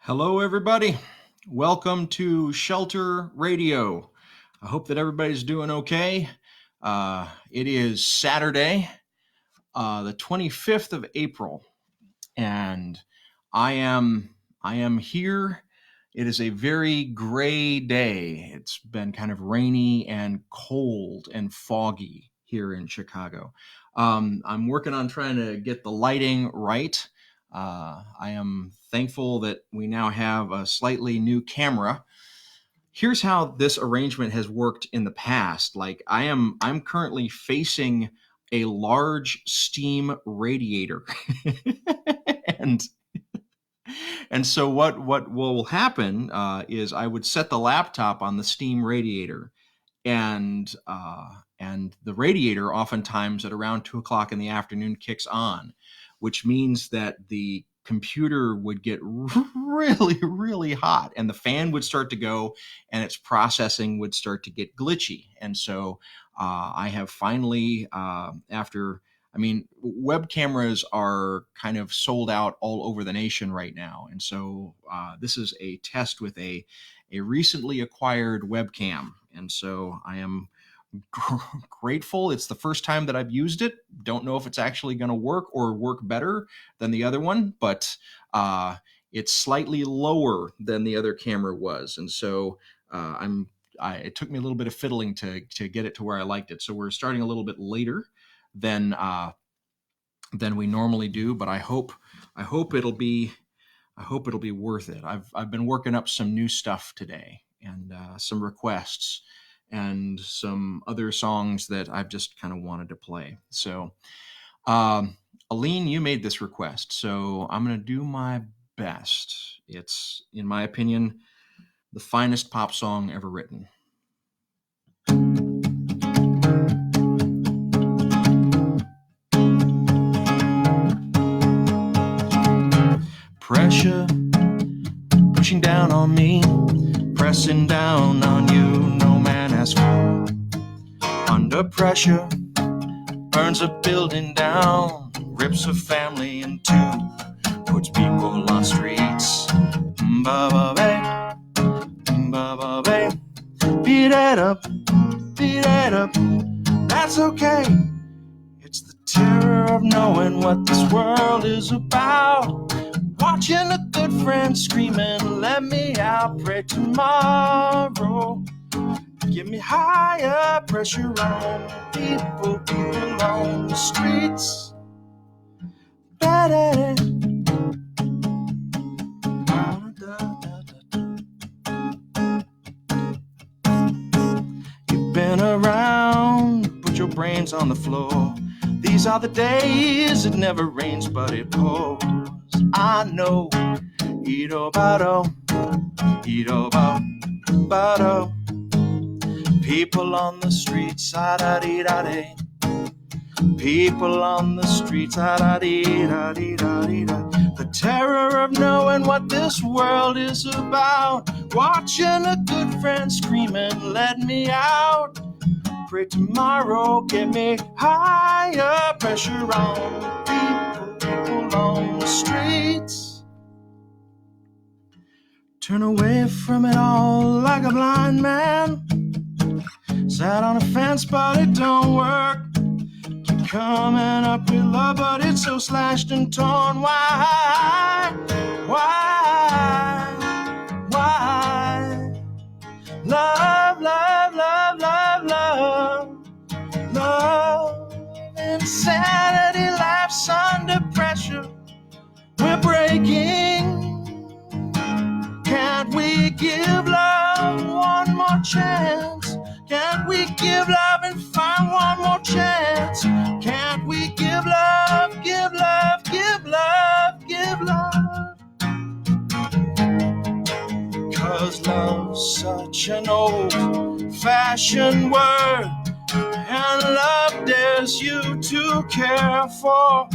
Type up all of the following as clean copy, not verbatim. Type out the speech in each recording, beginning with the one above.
Hello, everybody. Welcome to Shelter Radio. I hope that everybody's doing okay. It is Saturday, the 25th of April, and I am here. It is a very gray day. It's been kind of rainy and cold and foggy here in Chicago. I'm working on trying to get the lighting right. I am thankful that we now have a slightly new camera. Here's how this arrangement has worked in the past. I'm currently facing a large steam radiator. and and so what will happen is I would set the laptop on the steam radiator, and the radiator oftentimes at around 2 o'clock in the afternoon kicks on, which means that the computer would get really hot and the fan would start to go and its processing would start to get glitchy. And so I have finally, web cameras are kind of sold out all over the nation right now. And so this is a test with a recently acquired webcam. And so I am grateful. It's the first time that I've used it. Don't know if it's actually going to work or work better than the other one, but it's slightly lower than the other camera was. And so it took me a little bit of fiddling to get it to where I liked it. So we're starting a little bit later than we normally do, but I hope it'll be worth it. I've been working up some new stuff today and some requests and some other songs that I've just kind of wanted to play. So, Aline, you made this request, so I'm going to do my best. It's, in my opinion, the finest pop song ever written. Pressure pushing down on me, pressing down on you. No man has fallen under pressure, burns a building down, rips a family in two, puts people on streets. Ba-ba-ba, ba-ba-ba, beat it up, that's okay. It's the terror of knowing what this world is about. Watching a good friend screaming, let me out, pray tomorrow. Give me higher pressure on people on the streets. Better. You've been around, put your brains on the floor. These are the days, it never rains but it pours. I know, Ido-bado, people on the streets, ah-da-dee-da-dee. People on the streets, ah-da-dee-da-dee-da-dee-da. The terror of knowing what this world is about. Watching a good friend screaming, let me out. Pray tomorrow, get me higher pressure on people on the streets. Turn away from it all like a blind man. Sat on a fence, but it don't work. Keep coming up with love, but it's so slashed and torn. Why? Love, love, love, love, love. Love, insanity, life's under pressure. We're breaking. Can't we give love one more chance? Can't we give love and find one more chance? Can't we give love, give love, give love, give love? 'Cause love's such an old-fashioned word, and love dares you to care for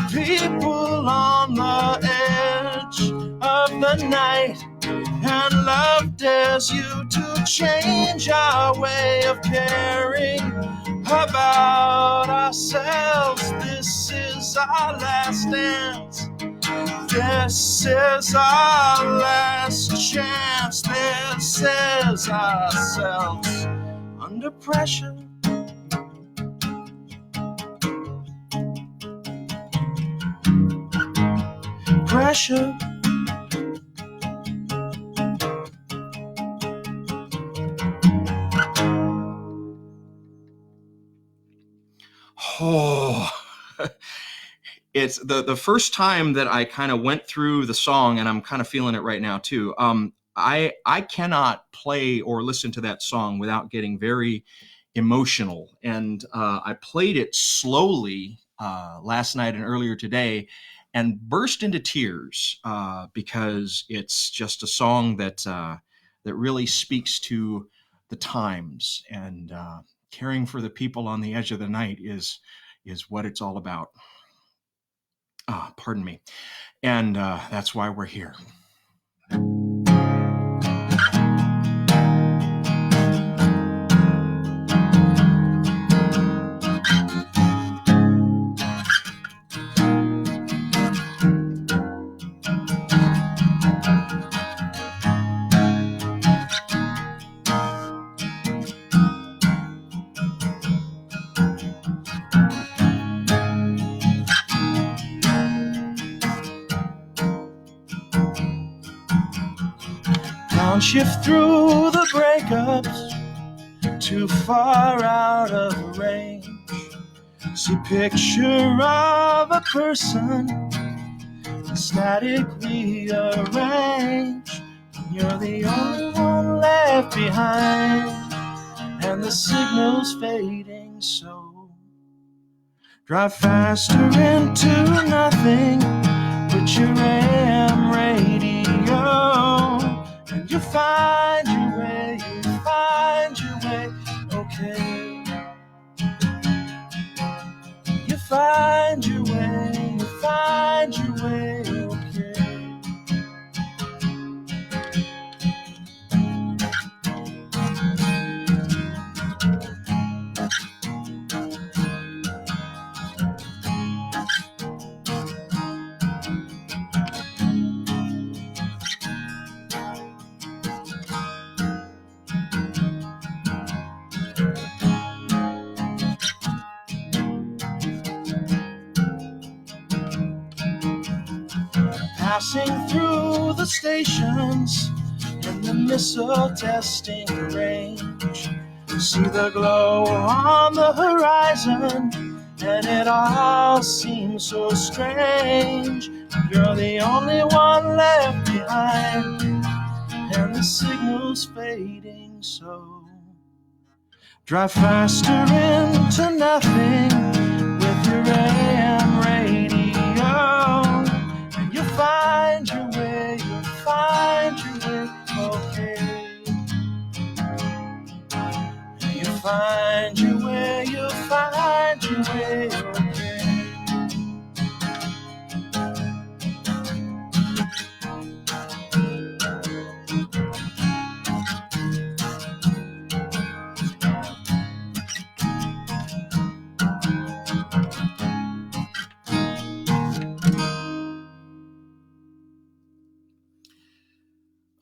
people on the edge of the night, and love dares you to change our way of caring about ourselves. This is our last dance. This is our last chance. This is ourselves under pressure. Pressure. Oh, it's the first time that I kind of went through the song, and I'm kind of feeling it right now too. I cannot play or listen to that song without getting very emotional, and I played it slowly last night and earlier today, and burst into tears because it's just a song that that really speaks to the times, and caring for the people on the edge of the night is what it's all about. Pardon me. And that's why we're here. Downshift through the breakups, too far out of range. See picture of a person statically arranged. You're the only one left behind, and the signal's fading, so drive faster into nothing with your AM radio, and you find your way, okay. You find your way, okay. Passing through the stations in the missile testing range, see the glow on the horizon, and it all seems so strange. You're the only one left behind, and the signal's fading, so drive faster into nothing with your AM radio. You find your way, okay. You find your way, okay.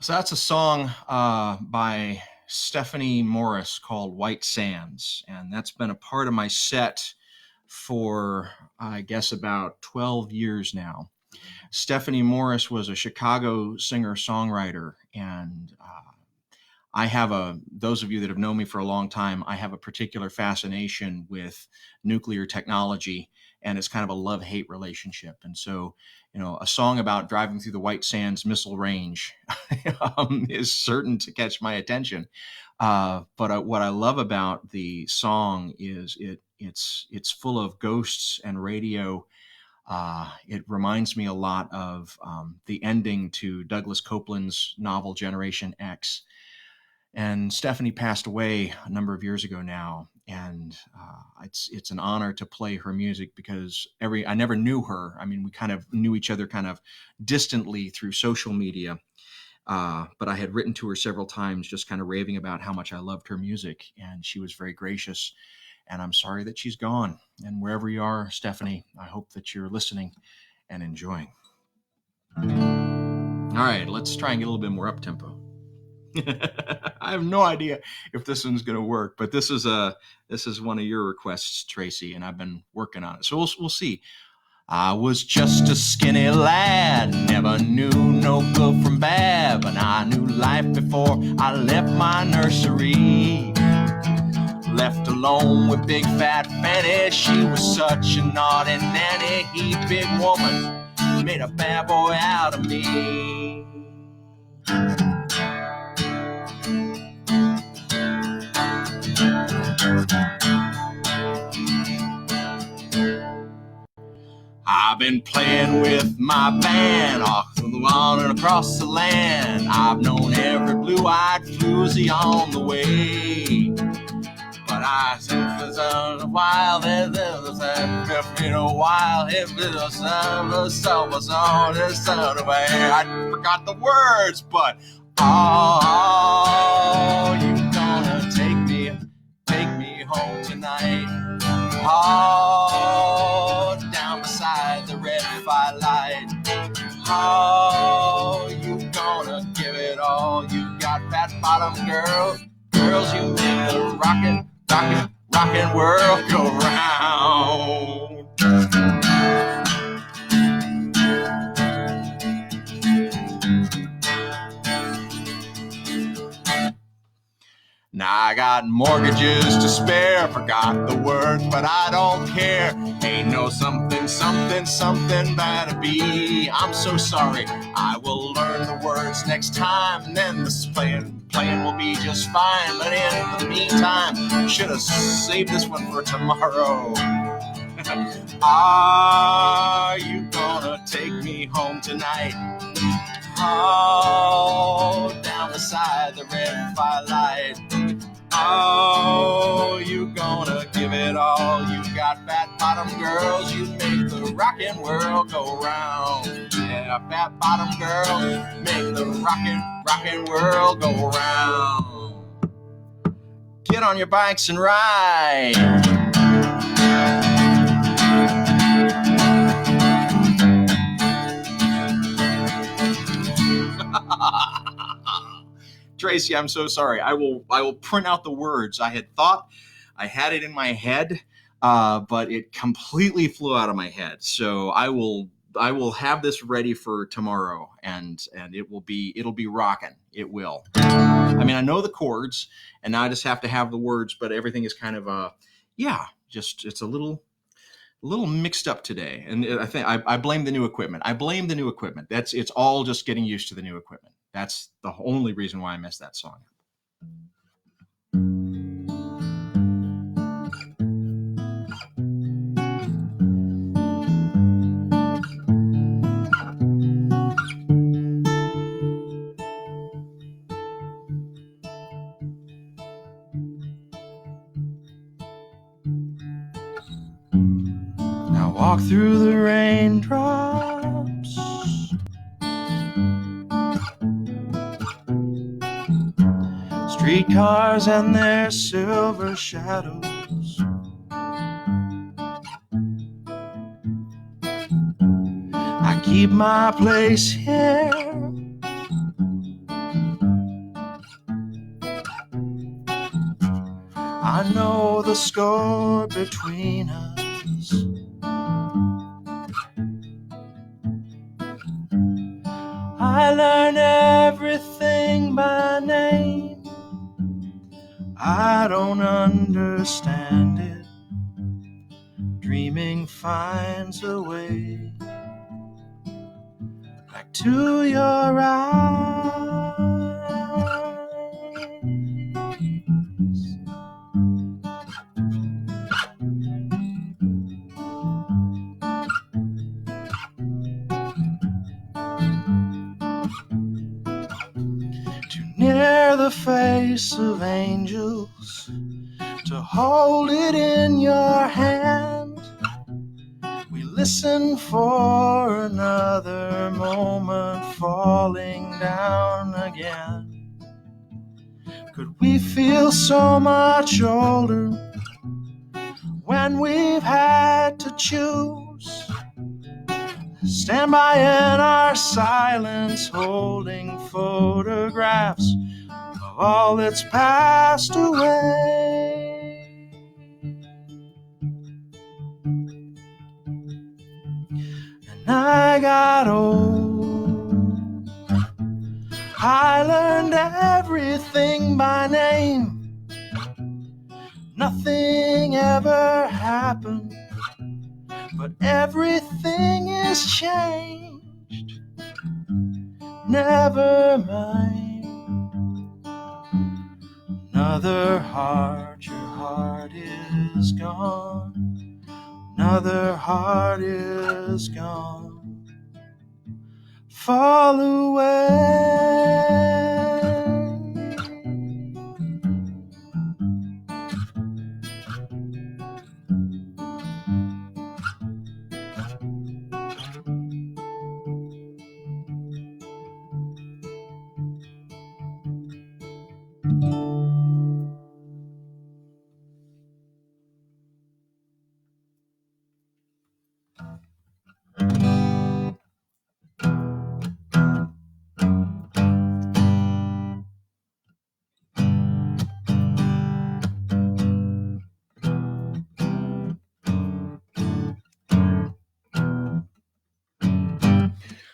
So that's a song by Stephanie Morris called White Sands. And that's been a part of my set for, I guess, about 12 years now. Stephanie Morris was a Chicago singer-songwriter. And I have those of you that have known me for a long time, I have a particular fascination with nuclear technology. And it's kind of a love-hate relationship. And so, a song about driving through the White Sands missile range is certain to catch my attention. But what I love about the song is it's full of ghosts and radio. It reminds me a lot of the ending to Douglas Copeland's novel Generation X. And Stephanie passed away a number of years ago now, and it's an honor to play her music because I never knew her. I mean, we kind of knew each other kind of distantly through social media, but I had written to her several times just kind of raving about how much I loved her music, and she was very gracious. And I'm sorry that she's gone. And wherever you are, Stephanie, I hope that you're listening and enjoying. All right, let's try and get a little bit more up tempo. I have no idea if this one's going to work, but this is one of your requests, Tracy, and I've been working on it. So we'll see. I was just a skinny lad, never knew no good from bad, but I knew life before I left my nursery. Left alone with big fat Fanny, she was such a naughty nanny. He, big woman, made a bad boy out of me. I've been playing with my band on and across the land. I've known every blue-eyed floozy on the way. But I think there's a while, there's a while, if there's I forgot the words, but oh, you gonna take me home tonight. Oh, down beside the red firelight. Oh, you gonna give it all you got, fat bottom girl. Girls, you make the rockin' world go round. Now I got mortgages to spare, forgot the words, but I don't care. Ain't no something better be. I'm so sorry, I will learn the words next time, and then this playing will be just fine. But in the meantime, should have saved this one for tomorrow. Are you gonna take me home tonight? Oh, down beside the red firelight. Oh, you gonna give it all you got, fat bottom girls. You make the rockin' world go round. Yeah, fat bottom girl, make the rockin' world go round. Get on your bikes and ride. Tracy, I'm so sorry. I will print out the words. I had thought I had it in my head, but it completely flew out of my head. So I will have this ready for tomorrow, and it'll be rocking. It will. I mean, I know the chords, and now I just have to have the words, but everything is kind of it's a little mixed up today. And I think I blame the new equipment. It's all just getting used to the new equipment. That's the only reason why I missed that song. Now walk through the raindrops, streetcars and their silver shadows. I keep my place here. I know the score between us. I learn everything by name. I don't understand it. Dreaming finds a way back to your eyes. Too near the face of angels to hold it in your hand. We listen for another moment falling down again. Could we feel so much older when we've had to choose stand by in our silence, holding photographs of all that's passed away. And I got old, I learned everything by name. Nothing ever happened, but everything is changed. Never mind. Another heart, your heart is gone. Another heart is gone. Fall away.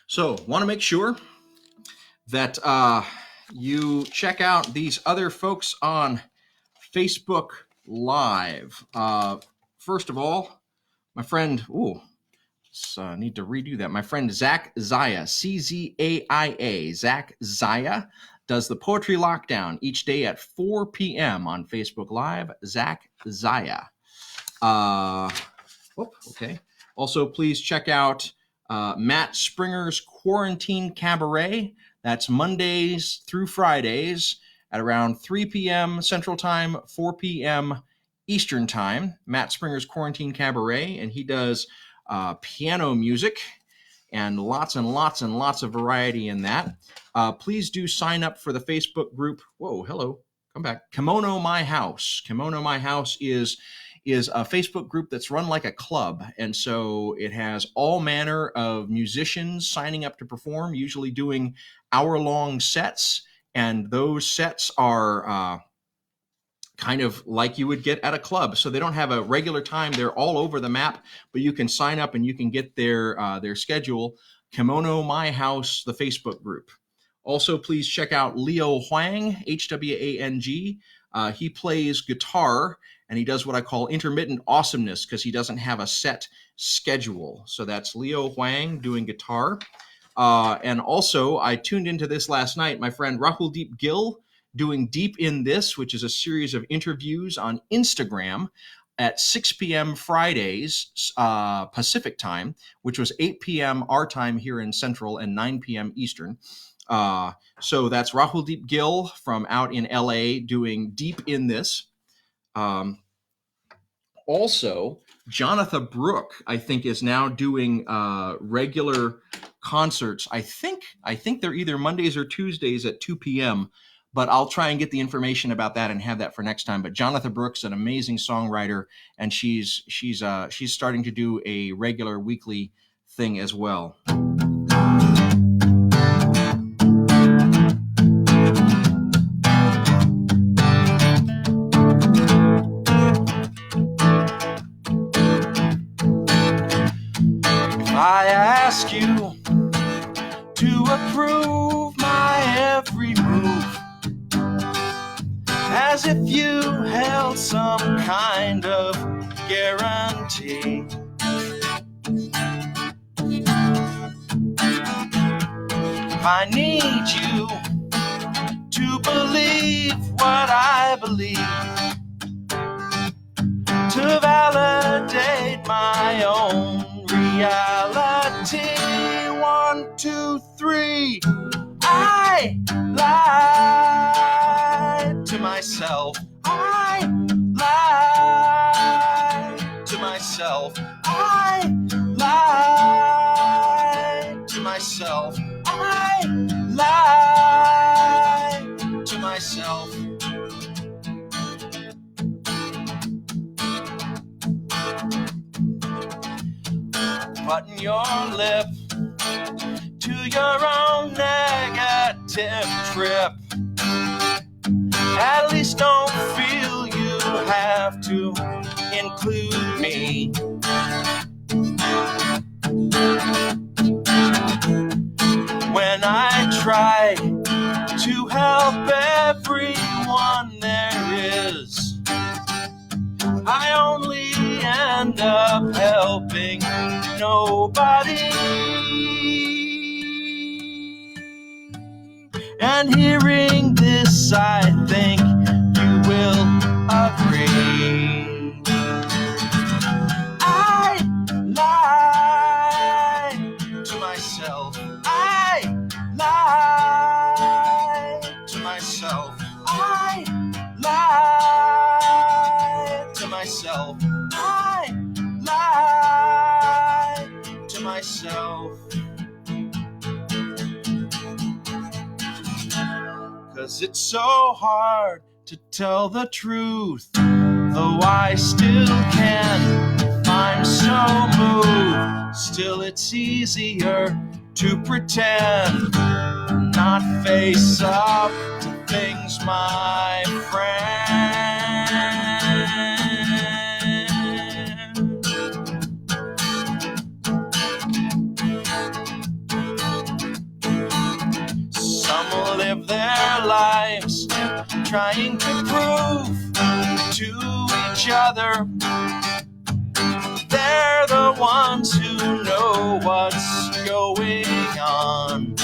So, want to make sure that you check out these other folks on Facebook Live. First of all, my friend, need to redo that. My friend Zach Zaya, Czaia, Zach Zaya, does the Poetry Lockdown each day at 4 p.m. on Facebook Live. Zach Zaya. Okay. Also, please check out Matt Springer's Quarantine Cabaret. That's Mondays through Fridays at around 3 p.m. Central Time, 4 p.m. Eastern Time. Matt Springer's Quarantine Cabaret, and he does piano music and lots of variety in that. Please do sign up for the Facebook group. Whoa, hello, come back. Kimono My House. Kimono My House is a Facebook group that's run like a club. And so it has all manner of musicians signing up to perform, usually doing hour-long sets. And those sets are kind of like you would get at a club. So they don't have a regular time. They're all over the map, but you can sign up and you can get their schedule. Kimono My House, the Facebook group. Also, please check out Leo Huang, Hwang. He plays guitar, and he does what I call intermittent awesomeness because he doesn't have a set schedule. So that's Leo Huang doing guitar. And also, I tuned into this last night. My friend Rahul Deep Gill doing Deep in This, which is a series of interviews on Instagram at 6 p.m. Fridays Pacific time, which was 8 p.m. our time here in Central and 9 p.m. Eastern. So that's Rahul Deep Gill from out in LA doing Deep in This. Also, Jonathan Brooke, I think, is now doing regular concerts. I think they're either Mondays or Tuesdays at 2 p.m., but I'll try and get the information about that and have that for next time. But Jonathan Brooke's an amazing songwriter, and she's starting to do a regular weekly thing as well. I ask you to approve my every move, as if you held some kind of guarantee. I need you to believe what I believe, to validate my own reality. 1, 2, 3. I lied to myself. I lied to myself. I lied to myself. I lied to myself. Button your lip, to your own negative trip. At least don't feel you have to include me. When I try to help everyone there is, I only end up helping nobody. And hearing this, I think you will agree. I lie to myself. I lie to myself. I lie to myself. I lie to myself. 'Cause it's so hard to tell the truth, though I still can if I'm so moved. Still it's easier to pretend, not face up to things, my friend. Some will live their lives trying to prove to each other they're the ones who know what's going on.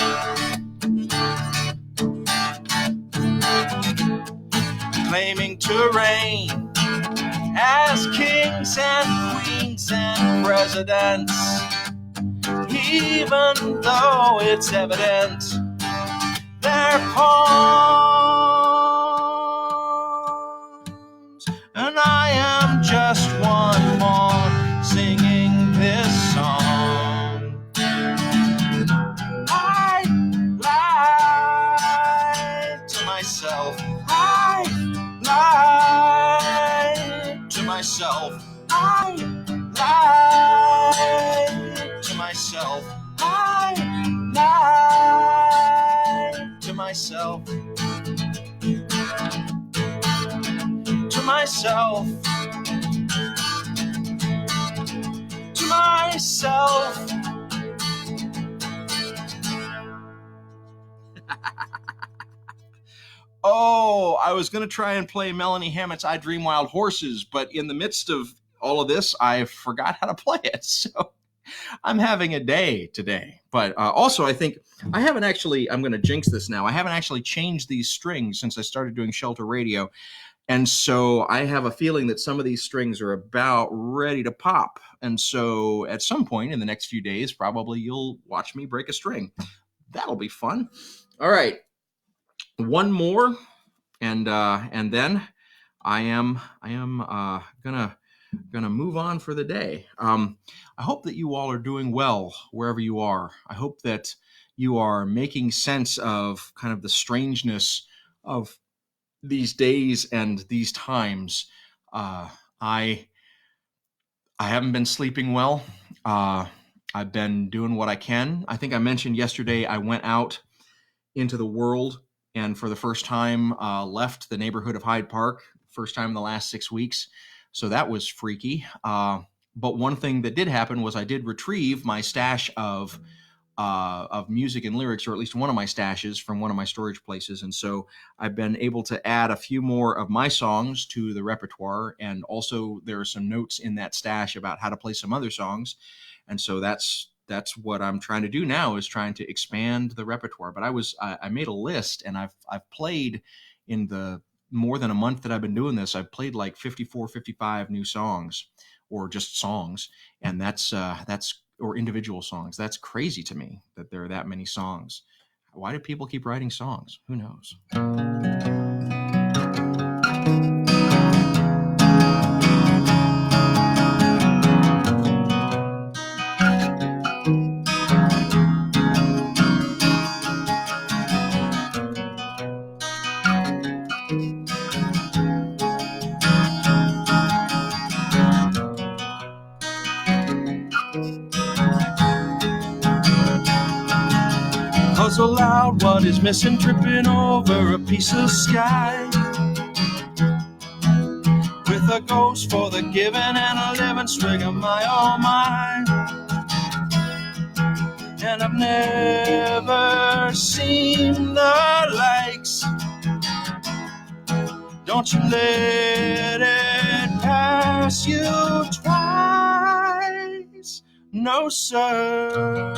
Claiming to reign as kings and queens and presidents, even though it's evident they're pawns. And I am just one pawn singing this song. I lie to myself. I lie to myself. I lie to myself. I lie to myself. To myself. To myself. Oh, I was going to try and play Melanie Hammett's I Dream Wild Horses, but in the midst of all of this, I forgot how to play it. So I'm having a day today. But also, I think I haven't actually, I'm going to jinx this now, I haven't actually changed these strings since I started doing Shelter Radio. And so I have a feeling that some of these strings are about ready to pop. And so at some point in the next few days, probably you'll watch me break a string. That'll be fun. All right. One more, and then I am gonna move on for the day. I hope that you all are doing well wherever you are. I hope that you are making sense of kind of the strangeness of these days and these times. I haven't been sleeping well. I've been doing what I can. I think I mentioned yesterday I went out into the world and for the first time left the neighborhood of Hyde Park, first time in the last 6 weeks. So that was freaky. But one thing that did happen was I did retrieve my stash of music and lyrics, or at least one of my stashes from one of my storage places. And so I've been able to add a few more of my songs to the repertoire. And also there are some notes in that stash about how to play some other songs. And so that's what I'm trying to do now, is trying to expand the repertoire. But I made a list, and I've played in the more than a month that I've been doing this. I've played like 54, 55 new songs, or just songs. And that's or individual songs. That's crazy to me that there are that many songs. Why do people keep writing songs? Who knows? puzzle out what is missing, tripping over a piece of sky. With a ghost for the giving and a living string of my own mind. And I've never seen the likes. Don't you let it pass you twice. No, sir.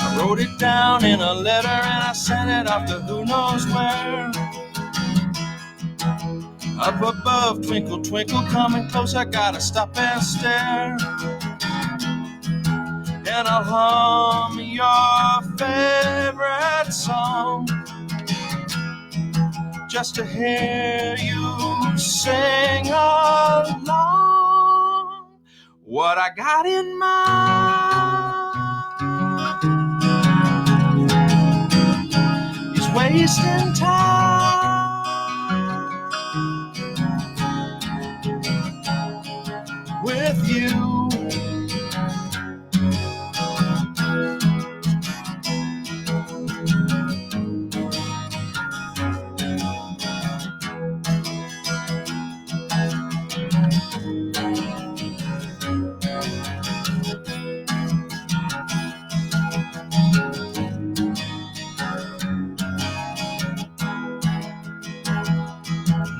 I wrote it down in a letter and I sent it off to who knows where. Up above, twinkle, twinkle, coming close, I gotta stop and stare. And I'll hum your favorite song just to hear you sing along. What I got in mind is wasting time with you.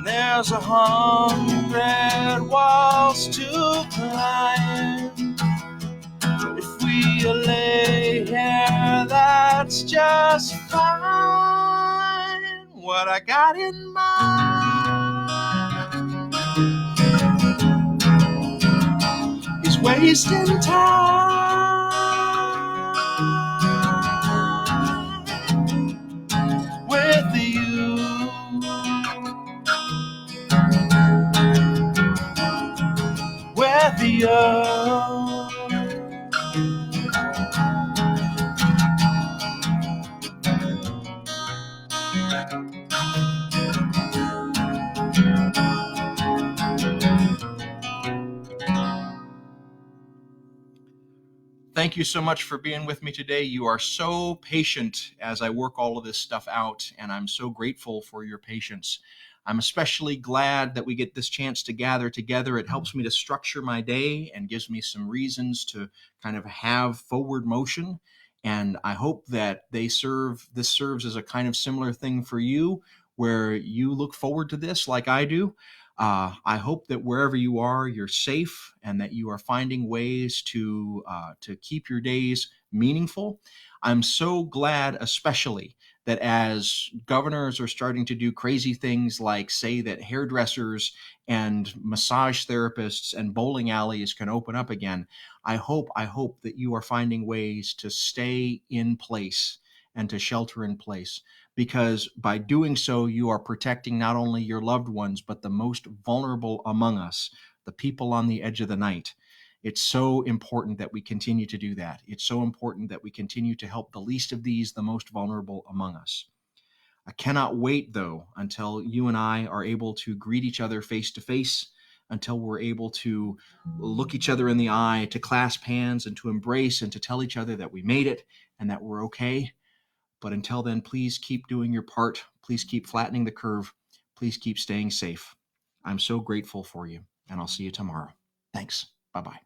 There's 100 walls to climb. If we lay here, that's just fine. What I got in mind is wasting time with you. With you. Thank you so much for being with me today. You are so patient as I work all of this stuff out, and I'm so grateful for your patience. I'm especially glad that we get this chance to gather together. It helps me to structure my day and gives me some reasons to kind of have forward motion. And I hope that this serves as a kind of similar thing for you, where you look forward to this like I do. I hope that wherever you are, you're safe and that you are finding ways to keep your days meaningful. I'm so glad, especially, that as governors are starting to do crazy things like say that hairdressers and massage therapists and bowling alleys can open up again, I hope that you are finding ways to stay in place and to shelter in place. Because by doing so, you are protecting not only your loved ones, but the most vulnerable among us, the people on the edge of the night. It's so important that we continue to do that. It's so important that we continue to help the least of these, the most vulnerable among us. I cannot wait, though, until you and I are able to greet each other face to face, until we're able to look each other in the eye, to clasp hands and to embrace and to tell each other that we made it and that we're okay. But until then, please keep doing your part. Please keep flattening the curve. Please keep staying safe. I'm so grateful for you, and I'll see you tomorrow. Thanks. Bye-bye.